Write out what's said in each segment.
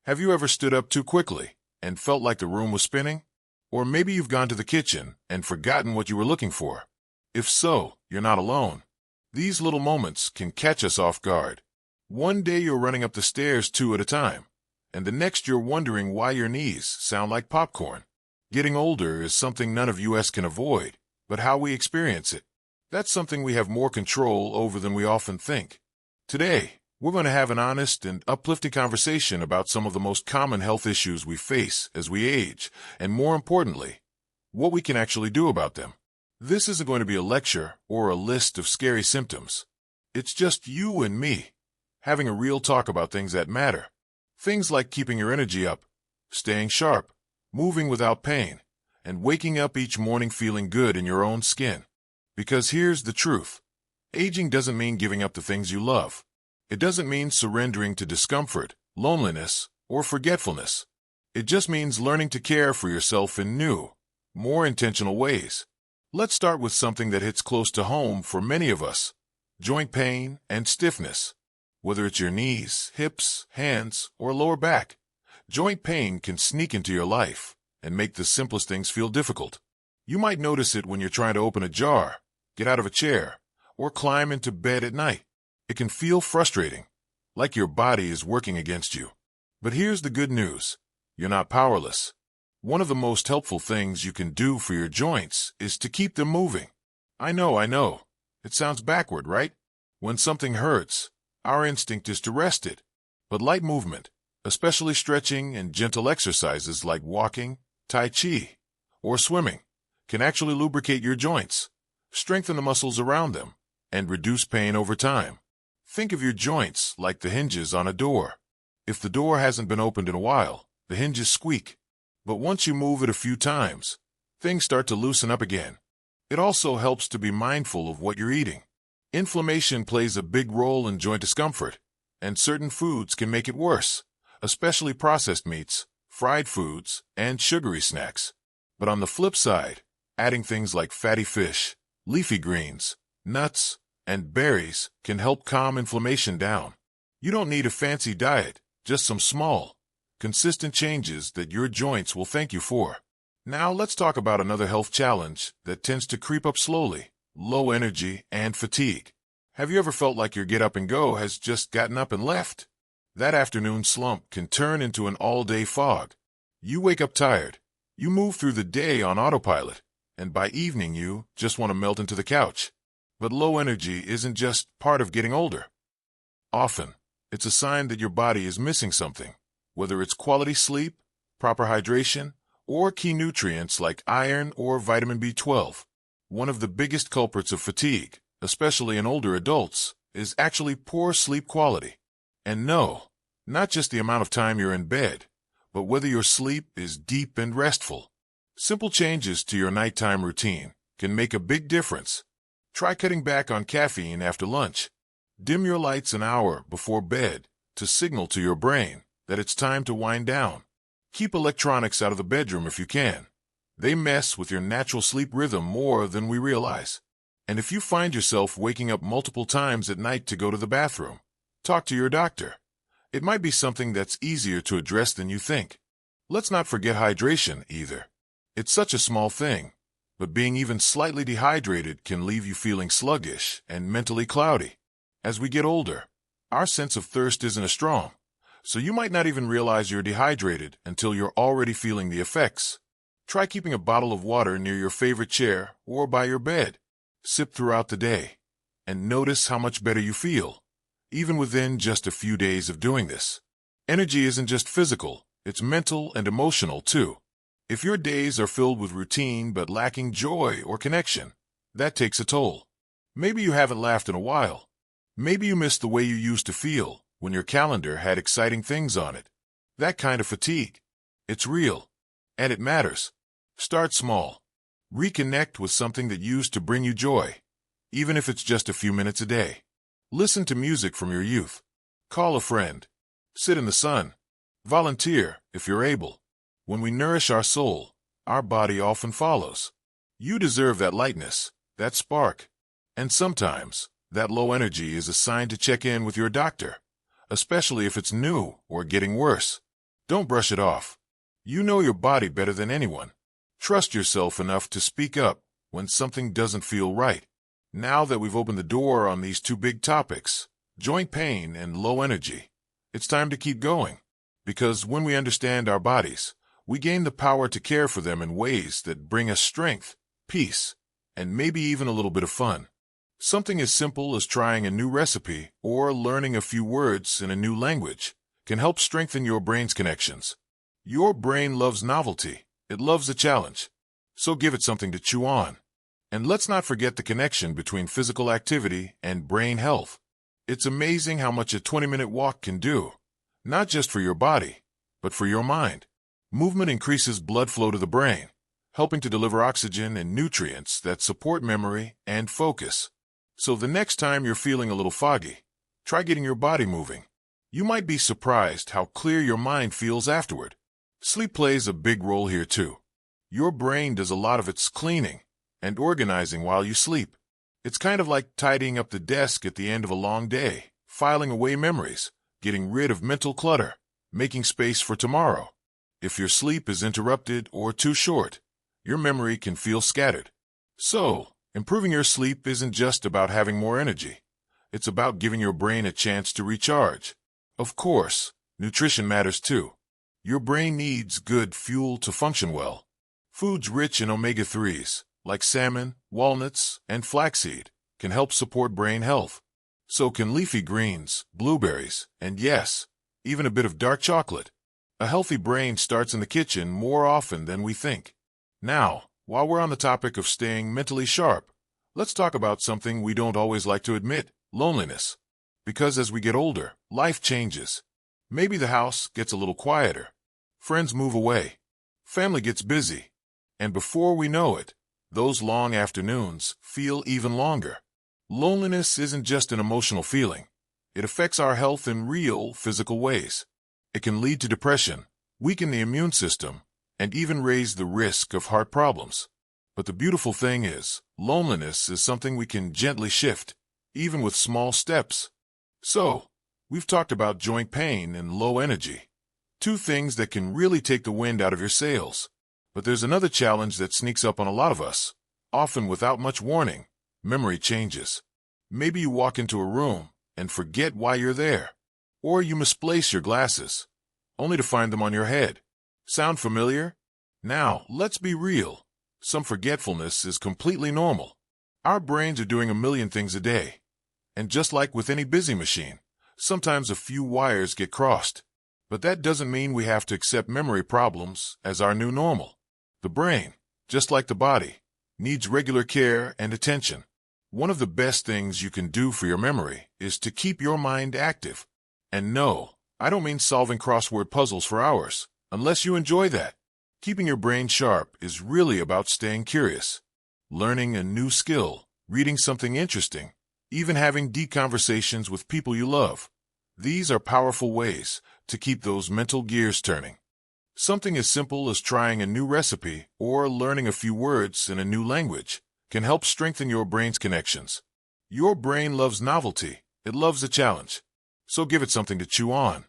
Have you ever stood up too quickly and felt like the room was spinning? Or maybe you've gone to the kitchen and forgotten what you were looking for. If so, you're not alone. These little moments can catch us off guard. One day you're running up the stairs two at a time, and the next you're wondering why your knees sound like popcorn. Getting older is something none of us can avoid, but how we experience it, that's something we have more control over than we often think. Today, we're going to have an honest and uplifting conversation about some of the most common health issues we face as we age, and more importantly, what we can actually do about them. This isn't going to be a lecture or a list of scary symptoms. It's just you and me, having a real talk about things that matter. Things like keeping your energy up, staying sharp, moving without pain, and waking up each morning feeling good in your own skin. Because here's the truth. Aging doesn't mean giving up the things you love. It doesn't mean surrendering to discomfort, loneliness, or forgetfulness. It just means learning to care for yourself in new, more intentional ways. Let's start with something that hits close to home for many of us: joint pain and stiffness. Whether it's your knees, hips, hands, or lower back, joint pain can sneak into your life and make the simplest things feel difficult. You might notice it when you're trying to open a jar, get out of a chair, or climb into bed at night. It can feel frustrating, like your body is working against you. But here's the good news. You're not powerless. One of the most helpful things you can do for your joints is to keep them moving. I know. It sounds backward, right? When something hurts, our instinct is to rest it. But light movement, especially stretching and gentle exercises like walking, tai chi, or swimming, can actually lubricate your joints, strengthen the muscles around them, and reduce pain over time. Think of your joints like the hinges on a door. If the door hasn't been opened in a while, the hinges squeak. But once you move it a few times, things start to loosen up again. It also helps to be mindful of what you're eating. Inflammation plays a big role in joint discomfort, and certain foods can make it worse, especially processed meats, fried foods, and sugary snacks. But on the flip side, adding things like fatty fish, leafy greens, nuts, and berries can help calm inflammation down. You don't need a fancy diet, just some small, consistent changes that your joints will thank you for. Now let's talk about another health challenge that tends to creep up slowly: low energy and fatigue. Have you ever felt like your get up and go has just gotten up and left? That afternoon slump can turn into an all-day fog. You wake up tired, you move through the day on autopilot, and by evening you just want to melt into the couch. But low energy isn't just part of getting older. Often, it's a sign that your body is missing something, whether it's quality sleep, proper hydration, or key nutrients like iron or vitamin B12. One of the biggest culprits of fatigue, especially in older adults, is actually poor sleep quality. And no, not just the amount of time you're in bed, but whether your sleep is deep and restful. Simple changes to your nighttime routine can make a big difference. Try cutting back on caffeine after lunch. Dim your lights an hour before bed to signal to your brain that it's time to wind down. Keep electronics out of the bedroom if you can. They mess with your natural sleep rhythm more than we realize. And if you find yourself waking up multiple times at night to go to the bathroom, talk to your doctor. It might be something that's easier to address than you think. Let's not forget hydration either. It's such a small thing, but being even slightly dehydrated can leave you feeling sluggish and mentally cloudy. As we get older, our sense of thirst isn't as strong, so you might not even realize you're dehydrated until you're already feeling the effects. Try keeping a bottle of water near your favorite chair or by your bed. Sip throughout the day, and notice how much better you feel, even within just a few days of doing this. Energy isn't just physical, it's mental and emotional too. If your days are filled with routine but lacking joy or connection, that takes a toll. Maybe you haven't laughed in a while. Maybe you miss the way you used to feel when your calendar had exciting things on it. That kind of fatigue. It's real, and it matters. Start small. Reconnect with something that used to bring you joy, even if it's just a few minutes a day. Listen to music from your youth. Call a friend. Sit in the sun. Volunteer if you're able. When we nourish our soul, our body often follows. You deserve that lightness, that spark. And sometimes, that low energy is a sign to check in with your doctor, especially if it's new or getting worse. Don't brush it off. You know your body better than anyone. Trust yourself enough to speak up when something doesn't feel right. Now that we've opened the door on these two big topics, joint pain and low energy, it's time to keep going. Because when we understand our bodies, we gain the power to care for them in ways that bring us strength, peace, and maybe even a little bit of fun. Something as simple as trying a new recipe or learning a few words in a new language can help strengthen your brain's connections. Your brain loves novelty. It loves a challenge. So give it something to chew on. And let's not forget the connection between physical activity and brain health. It's amazing how much a 20-minute walk can do, not just for your body, but for your mind. Movement increases blood flow to the brain, helping to deliver oxygen and nutrients that support memory and focus. So the next time you're feeling a little foggy, try getting your body moving. You might be surprised how clear your mind feels afterward. Sleep plays a big role here too. Your brain does a lot of its cleaning and organizing while you sleep. It's kind of like tidying up the desk at the end of a long day, filing away memories, getting rid of mental clutter, making space for tomorrow. If your sleep is interrupted or too short, your memory can feel scattered. So, improving your sleep isn't just about having more energy. It's about giving your brain a chance to recharge. Of course, nutrition matters too. Your brain needs good fuel to function well. Foods rich in omega-3s, like salmon, walnuts, and flaxseed, can help support brain health. So can leafy greens, blueberries, and yes, even a bit of dark chocolate. A healthy brain starts in the kitchen more often than we think. Now, while we're on the topic of staying mentally sharp, let's talk about something we don't always like to admit: loneliness. Because as we get older, life changes. Maybe the house gets a little quieter. Friends move away. Family gets busy. And before we know it, those long afternoons feel even longer. Loneliness isn't just an emotional feeling. It affects our health in real, physical ways. It can lead to depression, weaken the immune system, and even raise the risk of heart problems. But the beautiful thing is, loneliness is something we can gently shift, even with small steps. So, we've talked about joint pain and low energy, two things that can really take the wind out of your sails. But there's another challenge that sneaks up on a lot of us, often without much warning: memory changes. Maybe you walk into a room and forget why you're there. Or you misplace your glasses, only to find them on your head. Sound familiar? Now, let's be real. Some forgetfulness is completely normal. Our brains are doing a million things a day. And just like with any busy machine, sometimes a few wires get crossed. But that doesn't mean we have to accept memory problems as our new normal. The brain, just like the body, needs regular care and attention. One of the best things you can do for your memory is to keep your mind active. And no, I don't mean solving crossword puzzles for hours, unless you enjoy that. Keeping your brain sharp is really about staying curious, learning a new skill, reading something interesting, even having deep conversations with people you love. These are powerful ways to keep those mental gears turning. Something as simple as trying a new recipe or learning a few words in a new language can help strengthen your brain's connections. Your brain loves novelty. It loves a challenge. So give it something to chew on.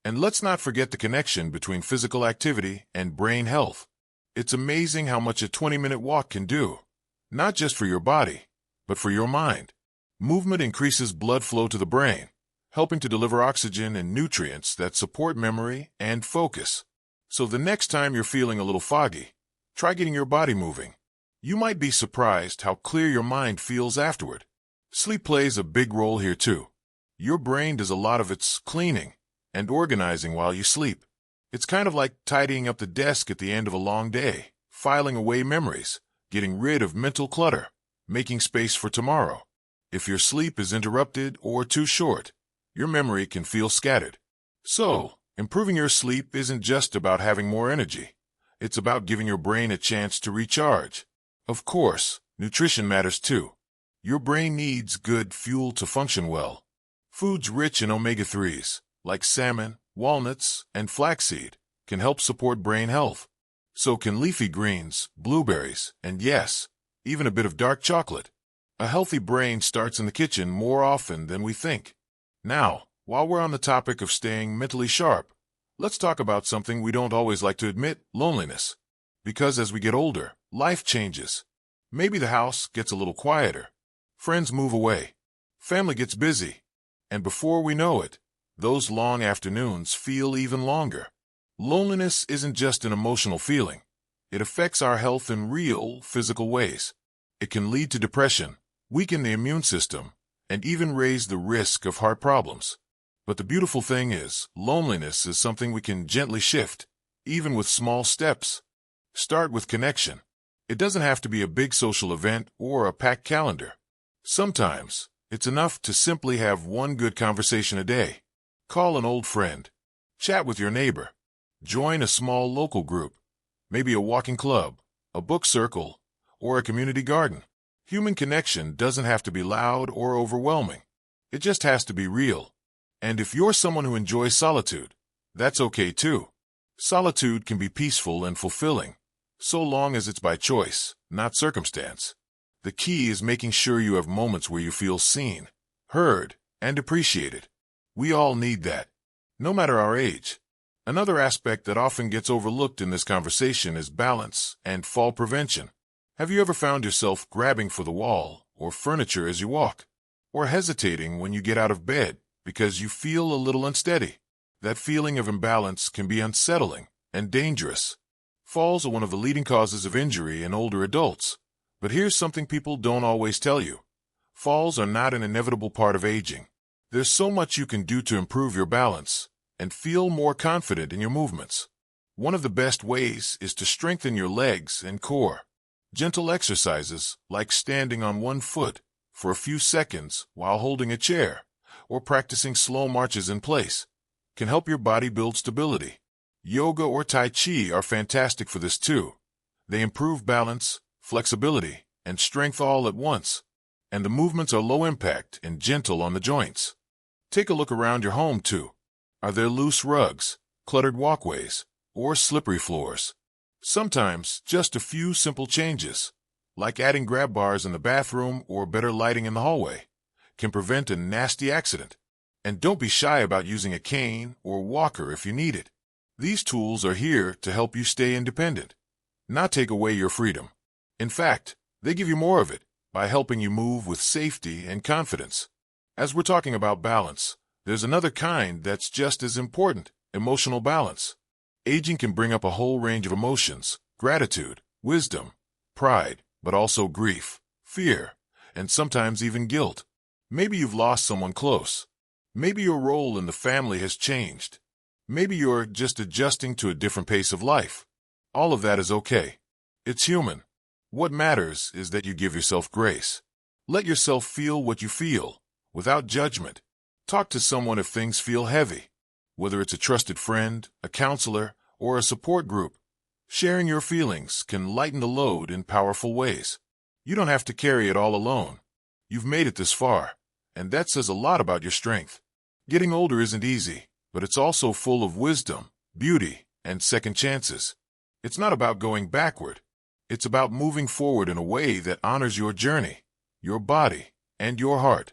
And let's not forget the connection between physical activity and brain health. It's amazing how much a 20-minute walk can do, not just for your body, but for your mind. Movement increases blood flow to the brain, helping to deliver oxygen and nutrients that support memory and focus. So the next time you're feeling a little foggy, try getting your body moving. You might be surprised how clear your mind feels afterward. Sleep plays a big role here too. Your brain does a lot of its cleaning and organizing while you sleep. It's kind of like tidying up the desk at the end of a long day, filing away memories, getting rid of mental clutter, making space for tomorrow. If your sleep is interrupted or too short, your memory can feel scattered. So, improving your sleep isn't just about having more energy. It's about giving your brain a chance to recharge. Of course, nutrition matters too. Your brain needs good fuel to function well. Foods rich in omega-3s, like salmon, walnuts, and flaxseed, can help support brain health. So can leafy greens, blueberries, and yes, even a bit of dark chocolate. A healthy brain starts in the kitchen more often than we think. Now, while we're on the topic of staying mentally sharp, Let's talk about something we don't always like to admit, loneliness. Because as we get older, life changes. Maybe the house gets a little quieter. Friends move away. Family gets busy. And before we know it, those long afternoons feel even longer. Loneliness isn't just an emotional feeling. It affects our health in real, physical ways. It can lead to depression, weaken the immune system, and even raise the risk of heart problems. But the beautiful thing is, loneliness is something we can gently shift, even with small steps. Start with connection. It doesn't have to be a big social event or a packed calendar. Sometimes, it's enough to simply have one good conversation a day. Call an old friend. Chat with your neighbor. Join a small local group. Maybe a walking club, a book circle, or a community garden. Human connection doesn't have to be loud or overwhelming. It just has to be real. And if you're someone who enjoys solitude, that's okay too. Solitude can be peaceful and fulfilling, so long as it's by choice, not circumstance. The key is making sure you have moments where you feel seen, heard, and appreciated. We all need that, no matter our age. Another aspect that often gets overlooked in this conversation is balance and fall prevention. Have you ever found yourself grabbing for the wall or furniture as you walk? Or hesitating when you get out of bed because you feel a little unsteady? That feeling of imbalance can be unsettling and dangerous. Falls are one of the leading causes of injury in older adults. But here's something people don't always tell you. Falls are not an inevitable part of aging. There's so much you can do to improve your balance and feel more confident in your movements. One of the best ways is to strengthen your legs and core. Gentle exercises, like standing on one foot for a few seconds while holding a chair, or practicing slow marches in place, can help your body build stability. Yoga or Tai Chi are fantastic for this too. They improve balance, flexibility, and strength all at once. And the movements are low impact and gentle on the joints. Take a look around your home too. Are there loose rugs, cluttered walkways, or slippery floors? Sometimes just a few simple changes, like adding grab bars in the bathroom or better lighting in the hallway, can prevent a nasty accident. And don't be shy about using a cane or walker if you need it. These tools are here to help you stay independent, not take away your freedom. In fact, they give you more of it by helping you move with safety and confidence. As we're talking about balance, there's another kind that's just as important, emotional balance. Aging can bring up a whole range of emotions, gratitude, wisdom, pride, but also grief, fear, and sometimes even guilt. Maybe you've lost someone close. Maybe your role in the family has changed. Maybe you're just adjusting to a different pace of life. All of that is okay. It's human. What matters is that you give yourself grace. Let yourself feel what you feel, without judgment. Talk to someone if things feel heavy. Whether it's a trusted friend, a counselor, or a support group, sharing your feelings can lighten the load in powerful ways. You don't have to carry it all alone. You've made it this far, and that says a lot about your strength. Getting older isn't easy, but it's also full of wisdom, beauty, and second chances. It's not about going backward. It's about moving forward in a way that honors your journey, your body, and your heart.